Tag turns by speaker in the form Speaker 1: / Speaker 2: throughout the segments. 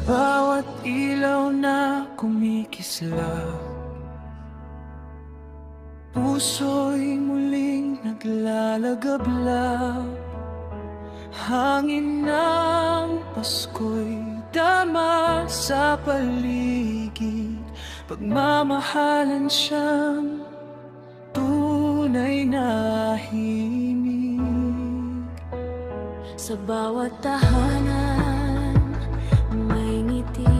Speaker 1: bawat ilaw na kumikislap, puso'y muling naglalagablab. Hangin ng Pasko'y dama sa paligid, pagmamahalan siyang tunay na himig.
Speaker 2: Sa bawat tahanan may ngiti,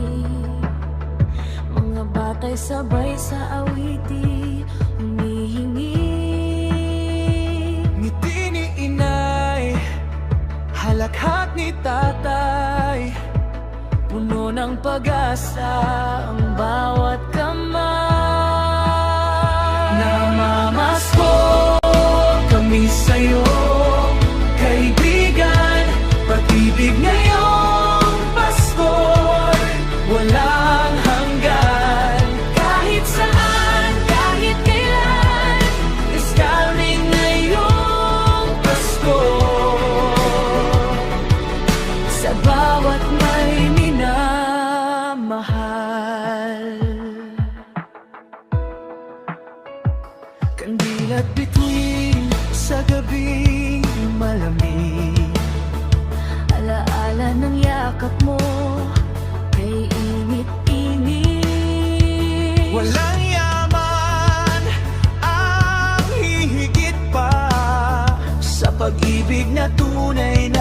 Speaker 2: mga bata'y sabay sa awiti humihingi.
Speaker 1: Ngiti ni inay, halakhak ni tatay, puno ng pag-asa ang bawat kamay. Namamasko kami sa'yo, kaibigan, pag-ibig ngayong Pasko'y walang hanggan. Kahit saan, kahit kailan, iskal rin ngayong Pasko. Sa bawat may minamahal, kandil at bituin sa gabing malamig,
Speaker 2: Alaala ng yakap mo kay init-init.
Speaker 1: walang yaman ang hihigit pa sa pag-ibig na tunay na